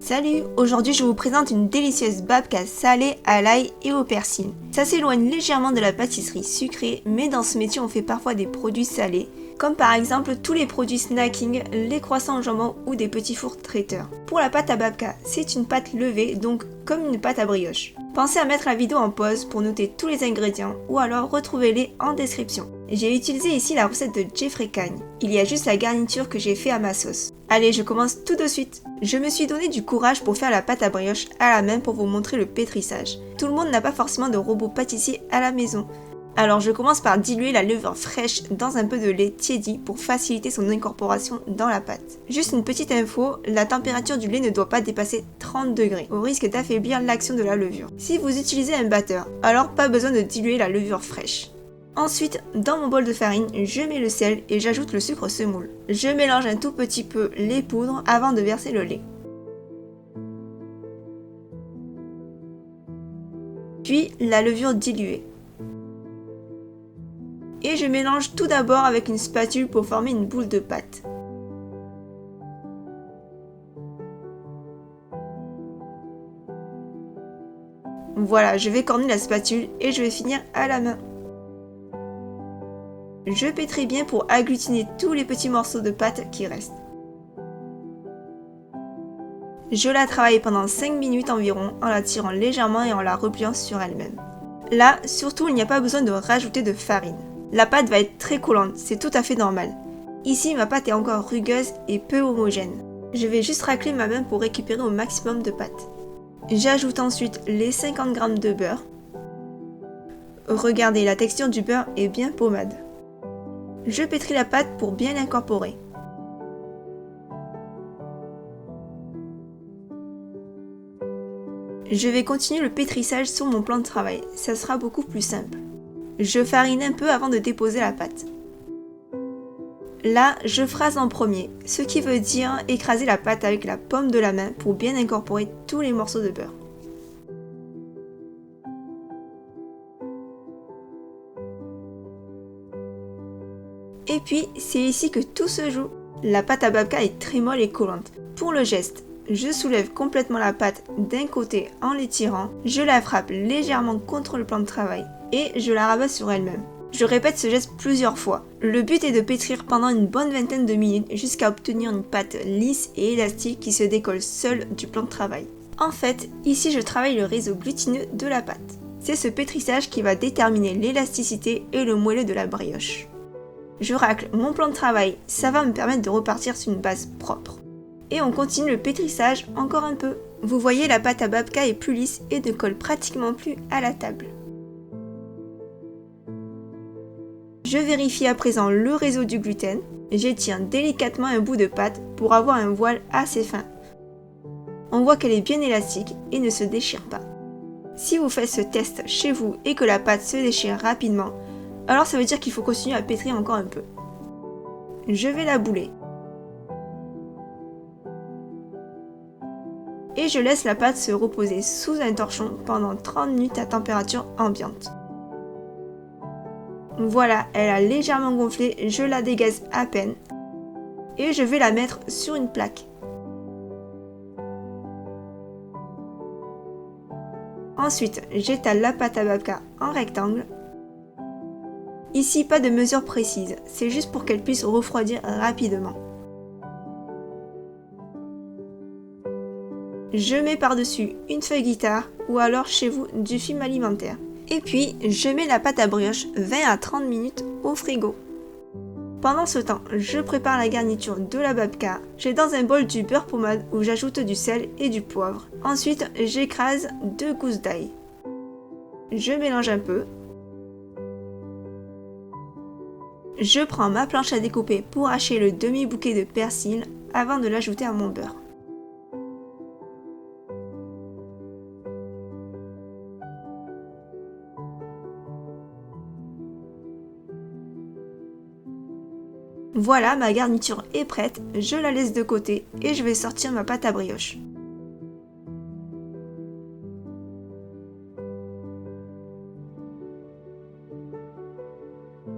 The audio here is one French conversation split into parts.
Salut, aujourd'hui je vous présente une délicieuse babka salée à l'ail et au persil. Ça s'éloigne légèrement de la pâtisserie sucrée, mais dans ce métier on fait parfois des produits salés, comme par exemple tous les produits snacking, les croissants au jambon ou des petits fours traiteurs. Pour la pâte à babka, c'est une pâte levée, donc comme une pâte à brioche. Pensez à mettre la vidéo en pause pour noter tous les ingrédients ou alors retrouvez-les en description. J'ai utilisé ici la recette de Jeffrey Cagne. Il y a juste la garniture que j'ai fait à ma sauce. Allez, je commence tout de suite. Je me suis donné du courage pour faire la pâte à brioche à la main pour vous montrer le pétrissage. Tout le monde n'a pas forcément de robot pâtissier à la maison. Alors je commence par diluer la levure fraîche dans un peu de lait tiédi pour faciliter son incorporation dans la pâte. Juste une petite info, la température du lait ne doit pas dépasser 30 degrés, au risque d'affaiblir l'action de la levure. Si vous utilisez un batteur, alors pas besoin de diluer la levure fraîche. Ensuite, dans mon bol de farine, je mets le sel et j'ajoute le sucre semoule. Je mélange un tout petit peu les poudres avant de verser le lait. Puis la levure diluée. Et je mélange tout d'abord avec une spatule pour former une boule de pâte. Voilà, je vais corner la spatule et je vais finir à la main. Je pétris bien pour agglutiner tous les petits morceaux de pâte qui restent. Je la travaille pendant 5 minutes environ en la tirant légèrement et en la repliant sur elle-même. Là, surtout, il n'y a pas besoin de rajouter de farine. La pâte va être très collante, c'est tout à fait normal. Ici, ma pâte est encore rugueuse et peu homogène. Je vais juste racler ma main pour récupérer au maximum de pâte. J'ajoute ensuite les 50 g de beurre. Regardez, la texture du beurre est bien pommade. Je pétris la pâte pour bien l'incorporer. Je vais continuer le pétrissage sur mon plan de travail, ça sera beaucoup plus simple. Je farine un peu avant de déposer la pâte. Là, je phrase en premier, ce qui veut dire écraser la pâte avec la paume de la main pour bien incorporer tous les morceaux de beurre. Et puis, c'est ici que tout se joue. La pâte à babka est très molle et collante. Pour le geste, je soulève complètement la pâte d'un côté en l'étirant, je la frappe légèrement contre le plan de travail et je la rabats sur elle-même. Je répète ce geste plusieurs fois. Le but est de pétrir pendant une bonne vingtaine de minutes jusqu'à obtenir une pâte lisse et élastique qui se décolle seule du plan de travail. En fait, ici je travaille le réseau glutineux de la pâte. C'est ce pétrissage qui va déterminer l'élasticité et le moelleux de la brioche. Je racle mon plan de travail, ça va me permettre de repartir sur une base propre. Et on continue le pétrissage encore un peu. Vous voyez, la pâte à babka est plus lisse et ne colle pratiquement plus à la table. Je vérifie à présent le réseau du gluten. J'étire délicatement un bout de pâte pour avoir un voile assez fin. On voit qu'elle est bien élastique et ne se déchire pas. Si vous faites ce test chez vous et que la pâte se déchire rapidement, alors ça veut dire qu'il faut continuer à pétrir encore un peu. Je vais la bouler. Et je laisse la pâte se reposer sous un torchon pendant 30 minutes à température ambiante. Voilà, elle a légèrement gonflé, je la dégaze à peine et je vais la mettre sur une plaque. Ensuite, j'étale la pâte à babka en rectangle. Ici, pas de mesure précise, c'est juste pour qu'elle puisse refroidir rapidement. Je mets par-dessus une feuille guitare ou alors chez vous du film alimentaire. Et puis, je mets la pâte à brioche 20 à 30 minutes au frigo. Pendant ce temps, je prépare la garniture de la babka. J'ai dans un bol du beurre pommade où j'ajoute du sel et du poivre. Ensuite, j'écrase 2 gousses d'ail. Je mélange un peu. Je prends ma planche à découper pour hacher le demi-bouquet de persil avant de l'ajouter à mon beurre. Voilà, ma garniture est prête, je la laisse de côté et je vais sortir ma pâte à brioche.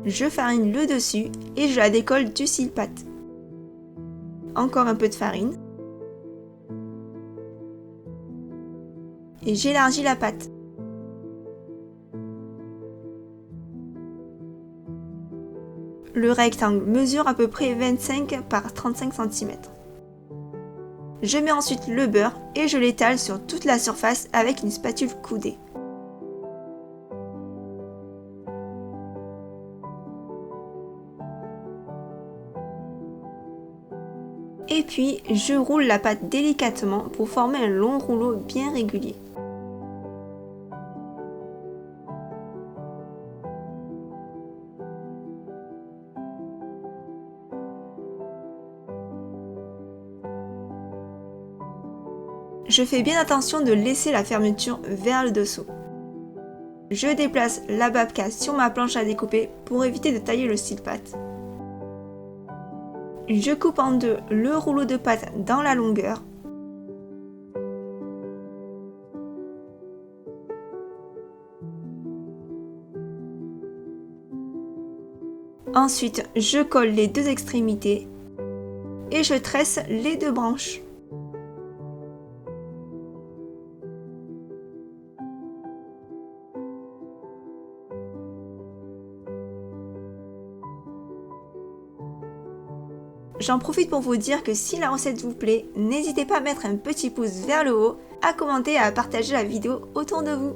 Je farine le dessus et je la décolle du cile-pâte. Encore un peu de farine. et j'élargis la pâte. Le rectangle mesure à peu près 25 par 35 cm. Je mets ensuite le beurre et je l'étale sur toute la surface avec une spatule coudée. Et puis, je roule la pâte délicatement pour former un long rouleau bien régulier. Je fais bien attention de laisser la fermeture vers le dessous. Je déplace la babka sur ma planche à découper pour éviter de tailler le style pâte. Je coupe en deux le rouleau de pâte dans la longueur. Ensuite, je colle les deux extrémités et je tresse les deux branches. J'en profite pour vous dire que si la recette vous plaît, n'hésitez pas à mettre un petit pouce vers le haut, à commenter et à partager la vidéo autour de vous.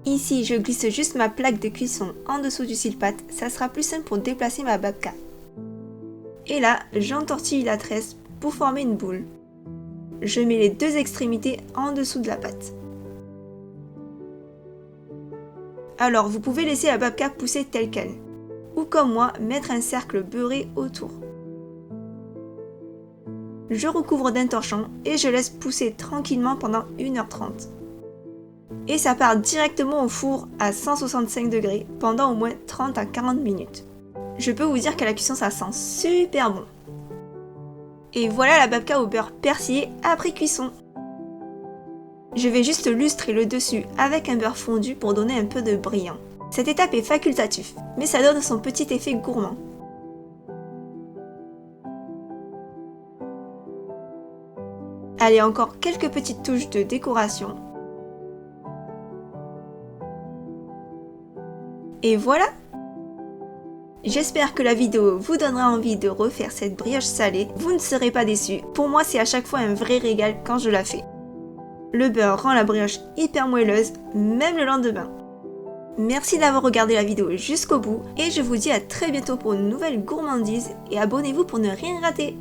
Ici, je glisse juste ma plaque de cuisson en dessous du style pâte, ça sera plus simple pour déplacer ma babka. Et là, j'entortille la tresse pour former une boule. Je mets les deux extrémités en dessous de la pâte. Alors, vous pouvez laisser la babka pousser telle qu'elle. Ou comme moi, mettre un cercle beurré autour. Je recouvre d'un torchon et je laisse pousser tranquillement pendant 1h30. Et ça part directement au four à 165 degrés pendant au moins 30 à 40 minutes. Je peux vous dire qu'à la cuisson ça sent super bon. Et voilà la babka au beurre persillé après cuisson. Je vais juste lustrer le dessus avec un beurre fondu pour donner un peu de brillant. Cette étape est facultative, mais ça donne son petit effet gourmand. Allez, encore quelques petites touches de décoration. Et voilà! J'espère que la vidéo vous donnera envie de refaire cette brioche salée. Vous ne serez pas déçus. Pour moi, c'est à chaque fois un vrai régal quand je la fais. Le beurre rend la brioche hyper moelleuse, même le lendemain. Merci d'avoir regardé la vidéo jusqu'au bout et je vous dis à très bientôt pour une nouvelle gourmandise et abonnez-vous pour ne rien rater.